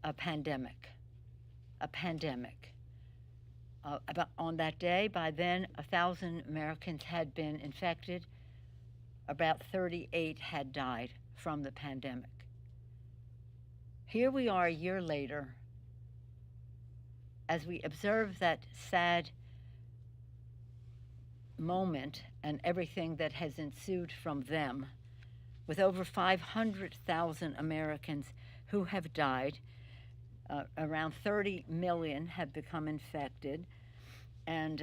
a pandemic. About on that day, by then, 1,000 Americans had been infected. About 38 had died from the pandemic. Here we are a year later, as we observe that sad moment and everything that has ensued from them, with over 500,000 Americans who have died. Around 30 million have become infected, and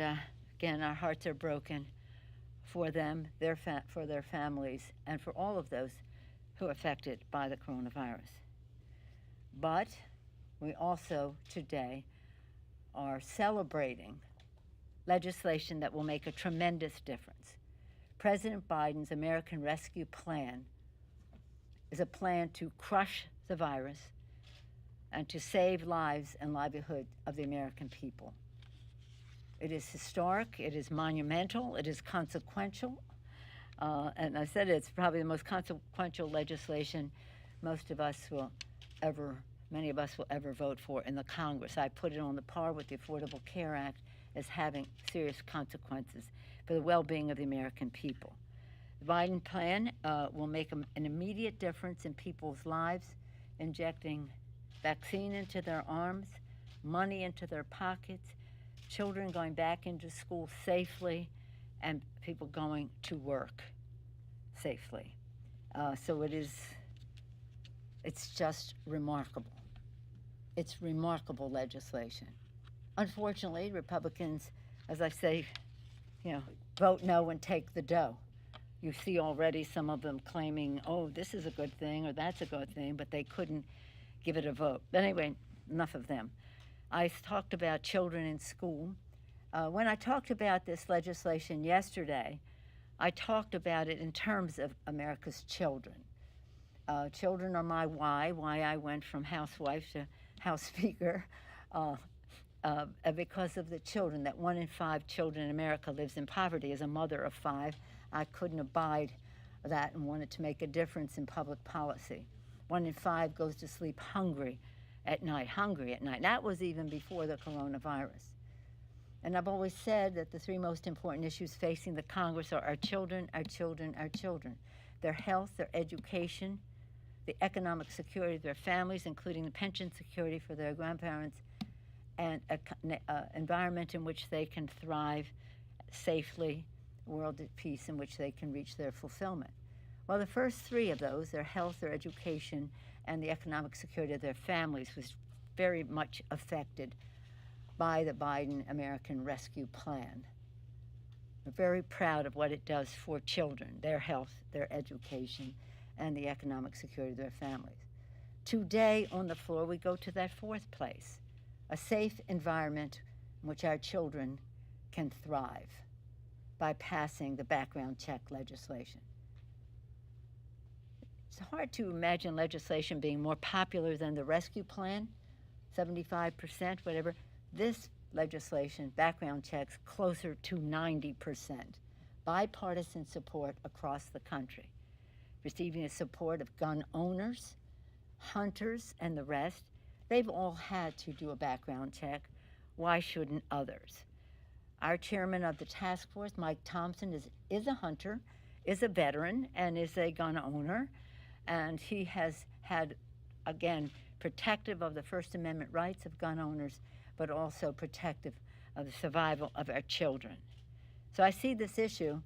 again, our hearts are broken for them, for their families, and for all of those who are affected by the coronavirus. But we also today are celebrating legislation that will make a tremendous difference. President Biden's American Rescue Plan is a plan to crush the virus and to save lives and livelihood of the American people. It is historic, it is monumental, it is consequential, and I said it's probably the most consequential legislation many of us will ever vote for in the Congress. I put it on the par with the Affordable Care Act as having serious consequences for the well-being of the American people. The Biden plan will make an immediate difference in people's lives, injecting vaccine into their arms, money into their pockets, children going back into school safely, and people going to work safely. So it's just remarkable. It's remarkable legislation. Unfortunately, Republicans, as I say, vote no and take the dough. You see already some of them claiming, oh, this is a good thing or that's a good thing, but they couldn't give it a vote. But anyway, enough of them. I talked about children in school. When I talked about this legislation yesterday, I talked about it in terms of America's children. Children are my why I went from housewife to House Speaker, because of the children, that 1 in 5 children in America lives in poverty. As a mother of 5, I couldn't abide that and wanted to make a difference in public policy. 1 in 5 goes to sleep hungry at night. That was even before the coronavirus. And I've always said that the 3 most important issues facing the Congress are our children, their health, their education, the economic security of their families, including the pension security for their grandparents, and an environment in which they can thrive safely, a world at peace in which they can reach their fulfillment. Well, the first 3 of those, their health, their education, and the economic security of their families, was very much affected by the Biden American Rescue Plan. We're very proud of what it does for children, their health, their education, and the economic security of their families. Today on the floor, we go to that 4th place, a safe environment in which our children can thrive by passing the background check legislation. It's hard to imagine legislation being more popular than the rescue plan, 75%, whatever. This legislation, background checks, closer to 90%. Bipartisan support across the country, receiving the support of gun owners, hunters, and the rest. They've all had to do a background check. Why shouldn't others? Our chairman of the task force, Mike Thompson, is a hunter, is a veteran, and is a gun owner. And he has had, again, protective of the First Amendment rights of gun owners, but also protective of the survival of our children. So I see this issue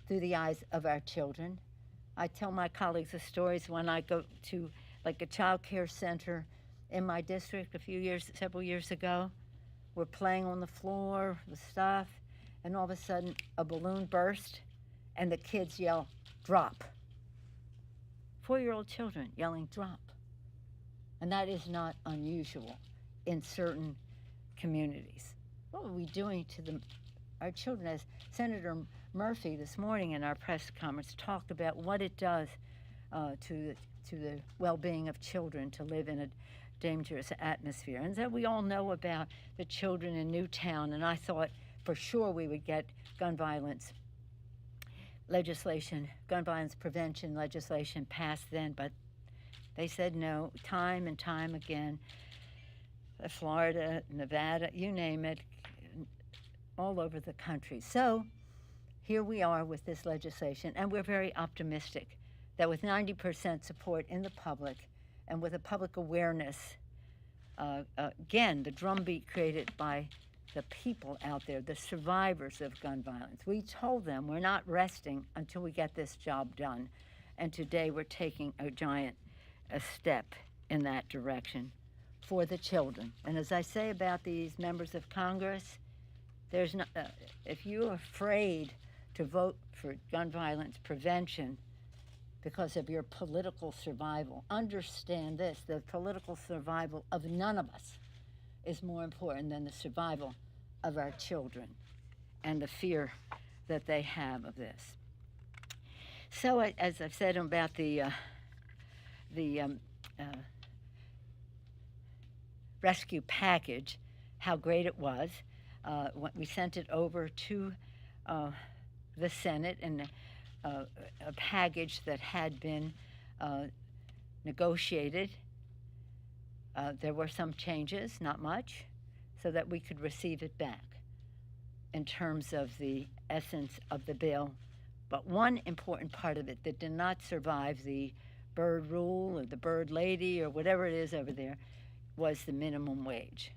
through the eyes of our children. I tell my colleagues the stories when I go to like a child care center in my district several years ago. We're playing on the floor with stuff, and all of a sudden a balloon burst and the kids yell, "Drop." 4-year-old children yelling, "Drop." And that is not unusual in certain communities. What are we doing to our children? As Senator Murphy this morning in our press conference talked about what it does to the well-being of children to live in a dangerous atmosphere. And so we all know about the children in Newtown, and I thought for sure we would get gun violence prevention legislation passed then, but They said no time and time again. Florida, Nevada, you name it, all over the country. So here we are with this legislation, and we're very optimistic that with 90% support in the public and with a public awareness, again, the drumbeat created by the people out there, the survivors of gun violence. We told them we're not resting until we get this job done. And today we're taking a giant step in that direction for the children. And as I say about these members of Congress, there's no, if you're afraid to vote for gun violence prevention because of your political survival, understand this: the political survival of none of us is more important than the survival of our children and the fear that they have of this. So, as I've said about the rescue package, how great it was. We sent it over to the Senate in a package that had been negotiated. There were some changes, not much, so that we could receive it back in terms of the essence of the bill. But one important part of it that did not survive the bird rule or the bird lady or whatever it is over there was the minimum wage.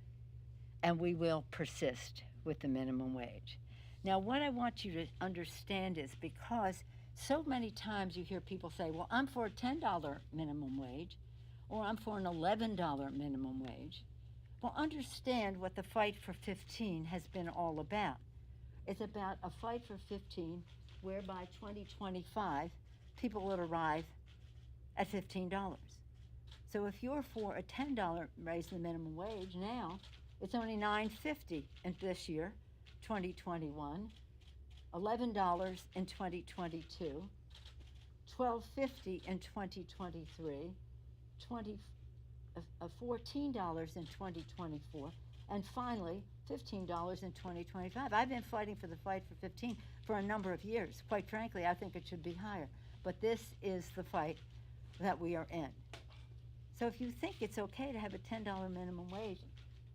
And we will persist with the minimum wage. Now, what I want you to understand is, because so many times you hear people say, well, I'm for a $10 minimum wage, or I'm for an $11 minimum wage. Well, understand what the fight for 15 has been all about. It's about a fight for 15 where by 2025, people will arrive at $15. So if you're for a $10 raise in the minimum wage now, it's only $9.50 in this year, 2021, $11 in 2022, $12.50 in 2023, $14 in 2024, and finally $15 in 2025. I've been fighting for the fight for 15 for a number of years. Quite frankly, I think it should be higher. But this is the fight that we are in. So if you think it's okay to have a $10 minimum wage,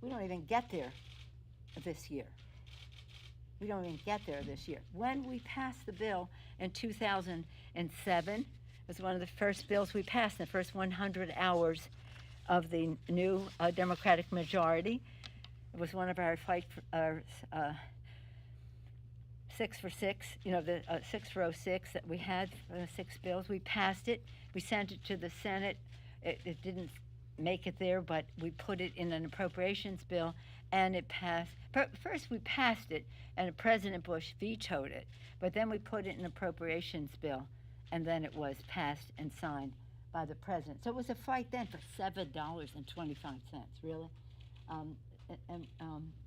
we don't even get there this year. We don't even get there this year. When we passed the bill in 2007, it was one of the first bills we passed in the first 100 hours of the new Democratic majority. It was one of our 6 for 6, the 6 for 06 that we had, 6 bills. We passed it. We sent it to the Senate. It didn't make it there, but we put it in an appropriations bill, and it passed. First, we passed it, and President Bush vetoed it. But then we put it in an appropriations bill, and then it was passed and signed by the president. So it was a fight then for $7.25, really.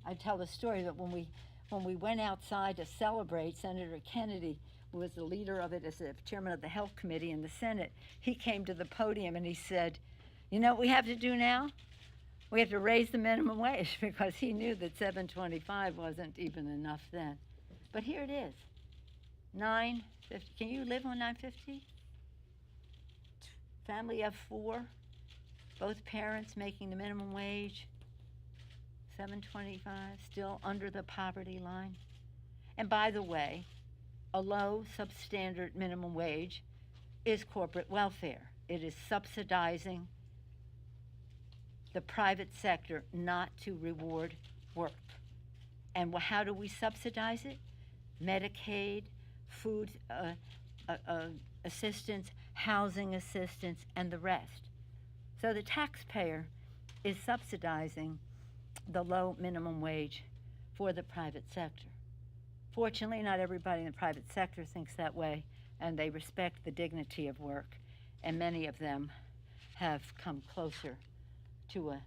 I tell the story that when we went outside to celebrate, Senator Kennedy, who was the leader of it as the chairman of the Health Committee in the Senate, he came to the podium and he said, you know what we have to do now? We have to raise the minimum wage, because he knew that $7.25 wasn't even enough then. But here it is, $9.50. Can you live on $9.50? Family of 4, both parents making the minimum wage, $7.25, still under the poverty line. And by the way, a low substandard minimum wage is corporate welfare. It is subsidizing the private sector not to reward work. And how do we subsidize it? Medicaid, food assistance, housing assistance, and the rest. So the taxpayer is subsidizing the low minimum wage for the private sector. Fortunately, not everybody in the private sector thinks that way, and they respect the dignity of work, and many of them have come closer to a,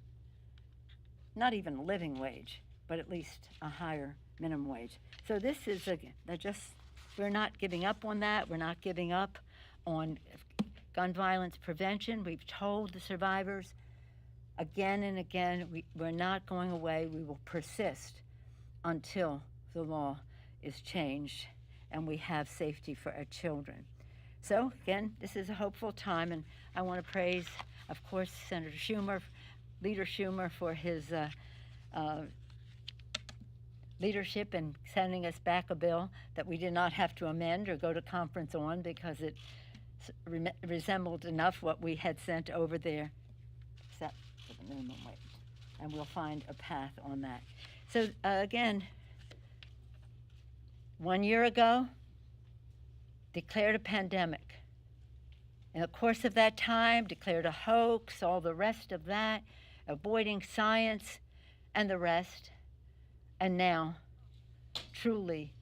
not even a living wage, but at least a higher minimum wage. So this is we're not giving up on that. We're not giving up on gun violence prevention. We've told the survivors again and again, we're not going away. We will persist until the law is changed and we have safety for our children. So again, this is a hopeful time, and I want to praise Of course, Senator Schumer, Leader Schumer, for his leadership in sending us back a bill that we did not have to amend or go to conference on because it resembled enough what we had sent over there, except for the minimum wage. And we'll find a path on that. So again, 1 year ago, declared a pandemic. In the course of that time, declared a hoax, all the rest of that, avoiding science and the rest, and now truly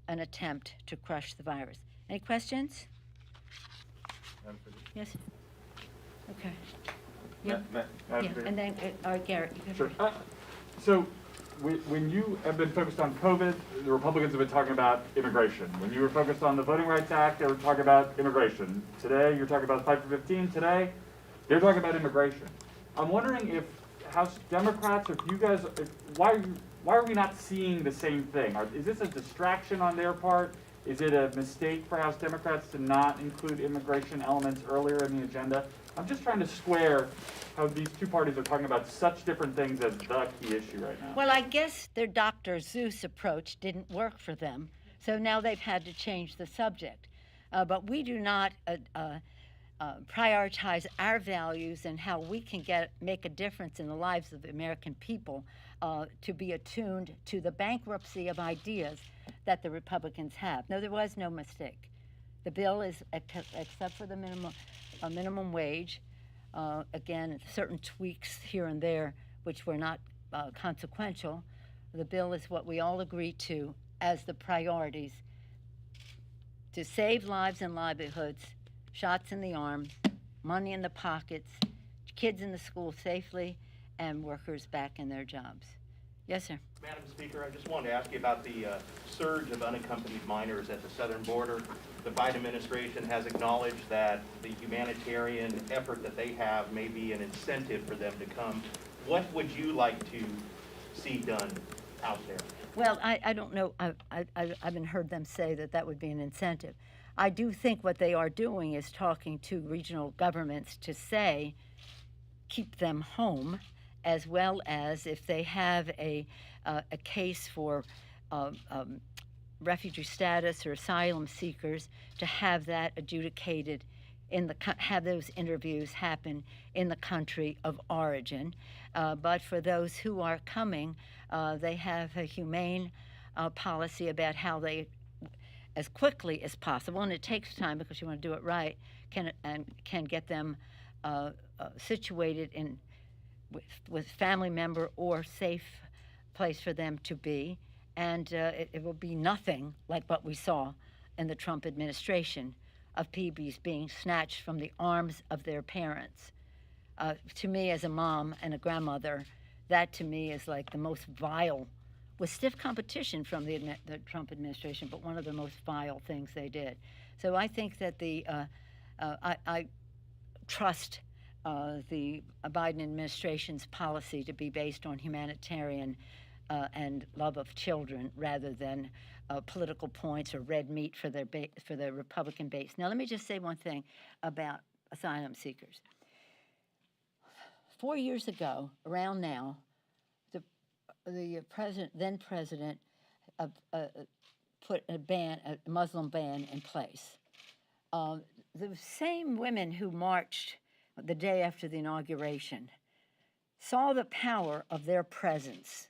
an attempt to crush the virus. Any questions? Yes? Okay. Yeah, and then, Garrett, you can. Sure. So when you have been focused on COVID, the Republicans have been talking about immigration. When you were focused on the Voting Rights Act, they were talking about immigration. Today, you're talking about 5 for 15. Today, they're talking about immigration. I'm wondering if House Democrats, or if you guys, why are we not seeing the same thing? Is this a distraction on their part? Is it a mistake for House Democrats to not include immigration elements earlier in the agenda? I'm just trying to square how these two parties are talking about such different things as the key issue right now. Well, I guess their Dr. Seuss approach didn't work for them, so now they've had to change the subject. But we do not prioritize our values and how we can make a difference in the lives of the American people to be attuned to the bankruptcy of ideas that the Republicans have. No, there was no mistake. The bill is, except for the minimum wage, again, certain tweaks here and there, which were not consequential. The bill is what we all agree to as the priorities to save lives and livelihoods, shots in the arm, money in the pockets, kids in the school safely, and workers back in their jobs. Yes, sir. Madam Speaker, I just wanted to ask you about the surge of unaccompanied minors at the southern border. The Biden administration has acknowledged that the humanitarian effort that they have may be an incentive for them to come. What would you like to see done out there? Well, I don't know. I haven't heard them say that that would be an incentive. I do think what they are doing is talking to regional governments to say, keep them home, as well as if they have a case for refugee status or asylum seekers, to have that adjudicated have those interviews happen in the country of origin. But for those who are coming, they have a humane policy about how they, as quickly as possible, and it takes time because you want to do it right, can get them situated in with family member or safe place for them to be, and it will be nothing like what we saw in the Trump administration of PBs being snatched from the arms of their parents. To me, as a mom and a grandmother, that to me is like the most vile, with stiff competition from the Trump administration, but one of the most vile things they did. So I think that I trust the Biden administration's policy to be based on humanitarian and love of children rather than political points or red meat for their Republican base. Now, let me just say one thing about asylum seekers. 4 years ago, around now, the then president put a Muslim ban in place. The same women who marched the day after the inauguration saw the power of their presence,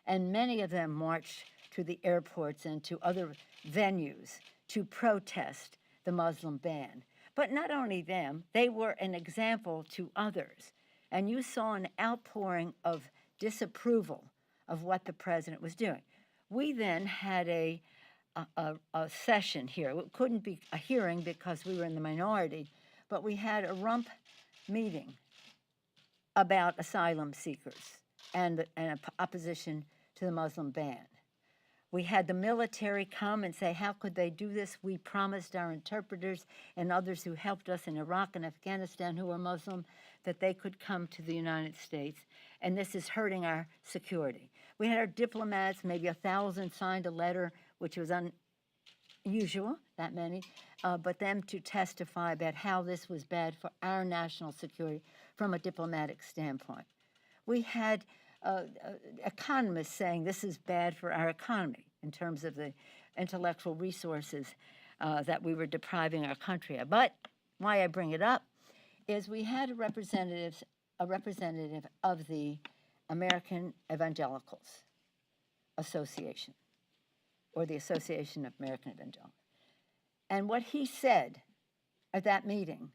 and many of them marched to the airports and to other venues to protest the Muslim ban. But not only them, they were an example to others. And you saw an outpouring of disapproval of what the president was doing. We then had a session here. It couldn't be a hearing because we were in the minority, but we had a rump meeting about asylum seekers and opposition to the Muslim ban. We had the military come and say, how could they do this? We promised our interpreters and others who helped us in Iraq and Afghanistan who were Muslim that they could come to the United States, and this is hurting our security. We had our diplomats, maybe 1,000 signed a letter which was usual, that many, but them to testify about how this was bad for our national security from a diplomatic standpoint. We had economists saying this is bad for our economy in terms of the intellectual resources that we were depriving our country of. But why I bring it up is we had a representative of the American Evangelicals Association, or the Association of American Evangelicals. And what he said at that meeting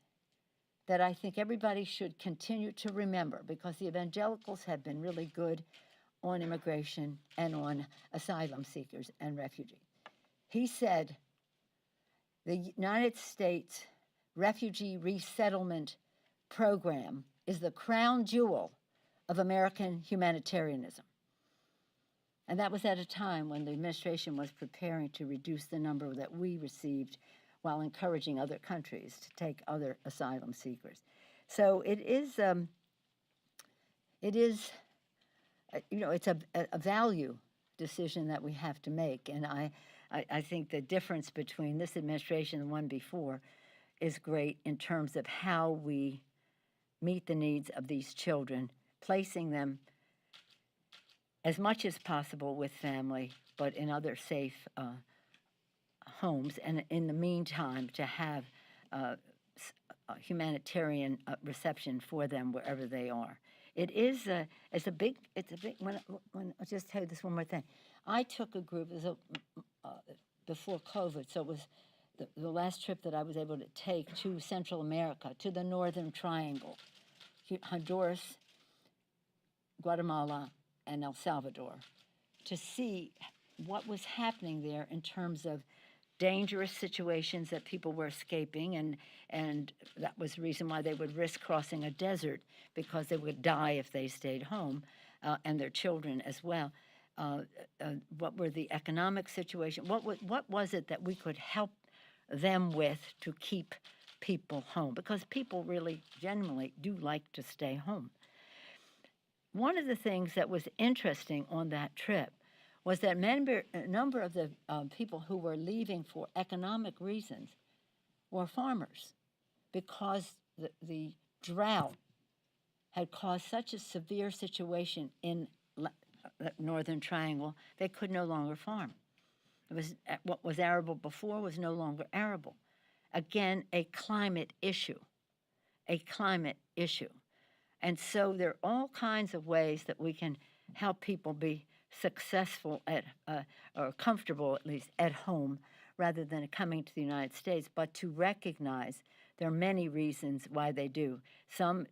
that I think everybody should continue to remember, because the evangelicals have been really good on immigration and on asylum seekers and refugees. He said the United States Refugee Resettlement Program is the crown jewel of American humanitarianism. And that was at a time when the administration was preparing to reduce the number that we received while encouraging other countries to take other asylum seekers. So it's a value decision that we have to make. And I think the difference between this administration and the one before is great in terms of how we meet the needs of these children, placing them as much as possible with family, but in other safe homes, and in the meantime to have a humanitarian reception for them wherever they are. It's a big, when I'll just tell you this one more thing. I took a group, before COVID, so it was the last trip that I was able to take to Central America, to the Northern Triangle, Honduras, Guatemala, and El Salvador, to see what was happening there in terms of dangerous situations that people were escaping, and that was the reason why they would risk crossing a desert, because they would die if they stayed home, and their children as well. What were the economic situation? What was it that we could help them with to keep people home? Because people really genuinely do like to stay home. One of the things that was interesting on that trip was that a number of the people who were leaving for economic reasons were farmers, because the drought had caused such a severe situation in the Northern Triangle, they could no longer farm. It was what was arable before was no longer arable. Again, a climate issue. And so there are all kinds of ways that we can help people be successful or comfortable, at least, at home, rather than coming to the United States, but to recognize there are many reasons why they do. Some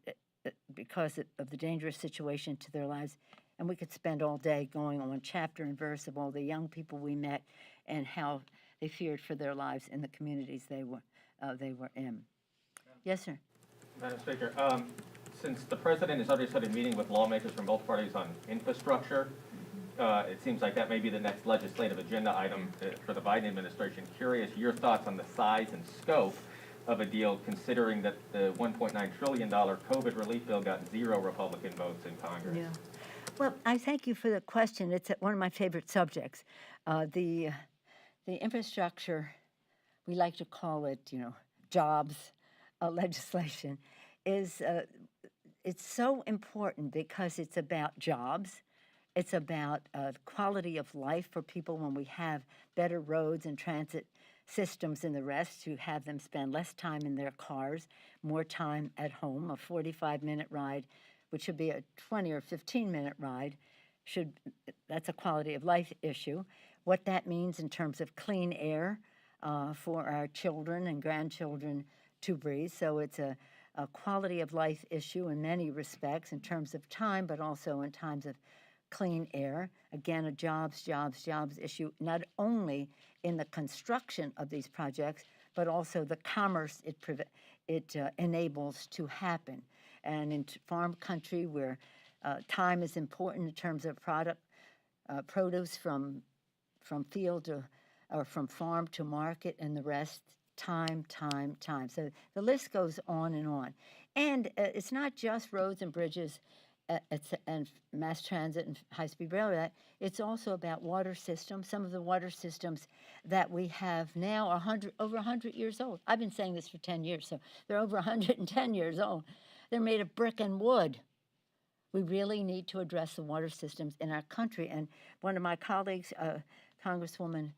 because of the dangerous situation to their lives, and we could spend all day going on chapter and verse of all the young people we met and how they feared for their lives in the communities they were in. Yes, sir. Madam Speaker, since the President has already started meeting with lawmakers from both parties on infrastructure, it seems like that may be the next legislative agenda item for the Biden administration. Curious your thoughts on the size and scope of a deal, considering that the $1.9 trillion COVID relief bill got 0 Republican votes in Congress. Yeah. Well, I thank you for the question. It's one of my favorite subjects. The infrastructure, we like to call it, jobs legislation, is it's so important because it's about jobs. It's about quality of life for people when we have better roads and transit systems and the rest, to have them spend less time in their cars, more time at home. A 45-minute ride, which should be a 20 or 15-minute ride, that's a quality of life issue. What that means in terms of clean air for our children and grandchildren to breathe. So it's a quality of life issue in many respects in terms of time, but also in times of clean air. Again, a jobs issue, not only in the construction of these projects, but also the commerce it enables to happen. And in farm country, where time is important in terms of produce from field or from farm to market, and the rest, time. So the list goes on and on. And it's not just roads and bridges and mass transit and high-speed railroad. It's also about water systems. Some of the water systems that we have now are over 100 years old. I've been saying this for 10 years, so they're over 110 years old. They're made of brick and wood. We really need to address the water systems in our country. And one of my colleagues, Congresswoman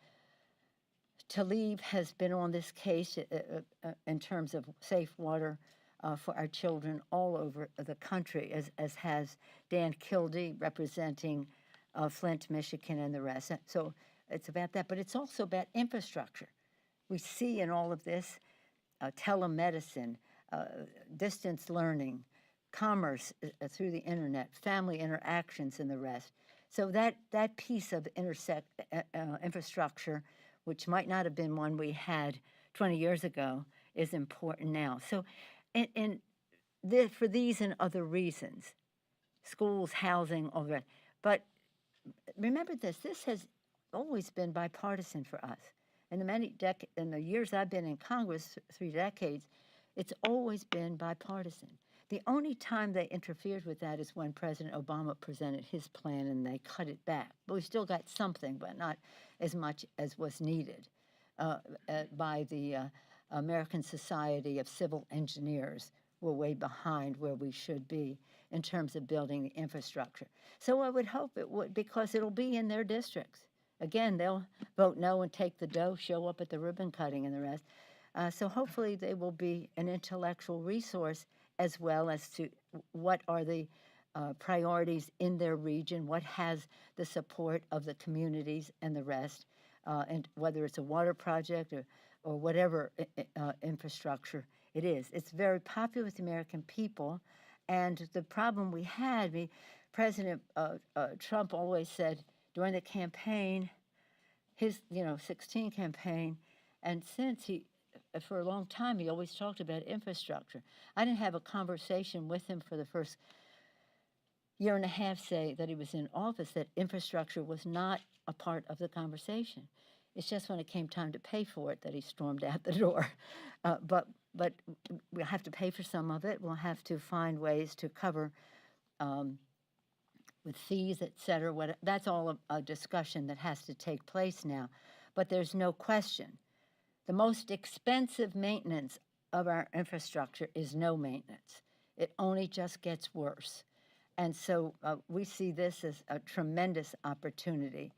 Tlaib, has been on this case in terms of safe water for our children all over the country, as has Dan Kildee, representing Flint, Michigan, and the rest. So it's about that, but it's also about infrastructure. We see in all of this telemedicine, distance learning, commerce through the internet, family interactions, and the rest. So that piece of infrastructure, which might not have been one we had 20 years ago, is important now. So for these and other reasons, schools, housing, all that. But remember this has always been bipartisan for us. In the years I've been in Congress, 3 decades, it's always been bipartisan. The only time they interfered with that is when President Obama presented his plan and they cut it back. But we still got something, but not as much as was needed by the American Society of Civil Engineers. We're way behind where we should be in terms of building the infrastructure. So I would hope it would, because it'll be in their districts. Again, they'll vote no and take the dough, show up at the ribbon cutting and the rest. So hopefully they will be an intellectual resource, as well as to what are the priorities in their region, what has the support of the communities and the rest, and whether it's a water project or whatever infrastructure it is. It's very popular with the American people, and the problem we had, President Trump always said during the campaign, his 16 campaign, and since for a long time, he always talked about infrastructure. I didn't have a conversation with him for the first year and a half, say, that he was in office, that infrastructure was not a part of the conversation. It's just when it came time to pay for it that he stormed out the door. But we'll have to pay for some of it. We'll have to find ways to cover with fees, et cetera. That's all a discussion that has to take place now. But there's no question. The most expensive maintenance of our infrastructure is no maintenance. It only just gets worse. And so we see this as a tremendous opportunity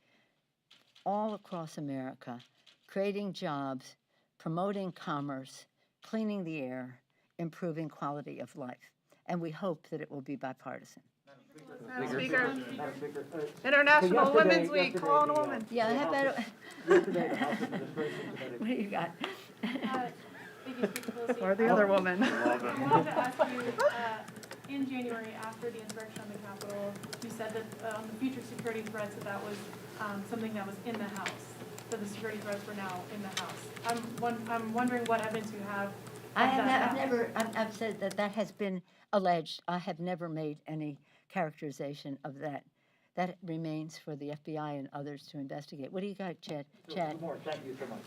all across America, creating jobs, promoting commerce, cleaning the air, improving quality of life. And we hope that it will be bipartisan. Madam Speaker, Madam Speaker, International so Women's Week, yesterday call on a the, woman. Yeah, the how about Yesterday, the House Administration submitted. what do you got? Thank you, Speaker Pelosi. Or the other woman. I wanted to ask you, in January, after the insurrection on the Capitol, you said that on the future security threats, that was something that was in the House, that the security threats were now in the House. I'm wondering what evidence you have. I've said that has been alleged. I have never made any characterization of that. That remains for the FBI and others to investigate. What do you got, Chad? Good morning. Thank you so much.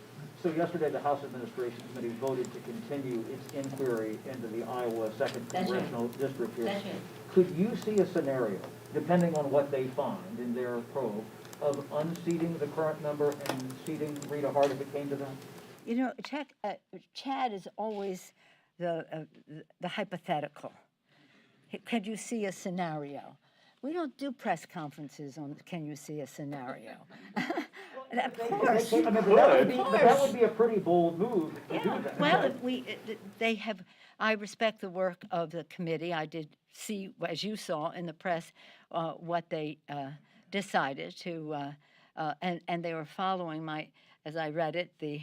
So yesterday, the House Administration Committee voted to continue its inquiry into the Iowa 2nd Congressional District here. That's right. Could you see a scenario, depending on what they find in their probe, of unseating the current member and seating Rita Hart if it came to that? Chad is always the hypothetical. Could you see a scenario? We don't do press conferences on can you see a scenario. Of course. But that would be a pretty bold move to do that. Well, they have. I respect the work of the committee. I did see, as you saw in the press, what they decided to, and they were following as I read it, the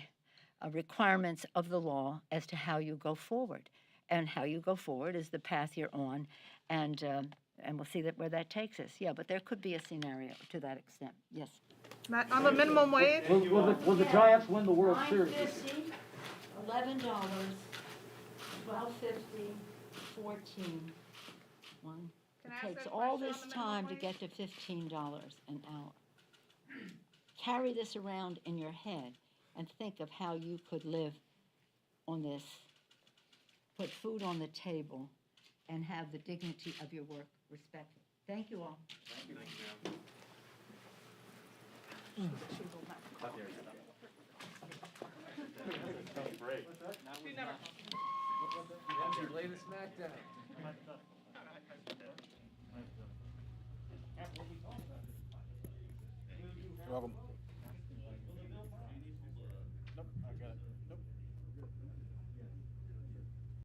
requirements of the law as to how you go forward, and how you go forward is the path you're on, and we'll see where that takes us. Yeah, but there could be a scenario to that extent. Yes. On the minimum wage? Will the Giants win the World Series? $9.50, $11, $12.50, $14. One. Can I It ask takes a all question this on the time to minimum get to $15 an hour. Carry this around in your head and think of how you could live on this, put food on the table, and have the dignity of your work respectfully. Thank you all. Thank you, ma'am. Great. She never. Lay the smack down. You're welcome.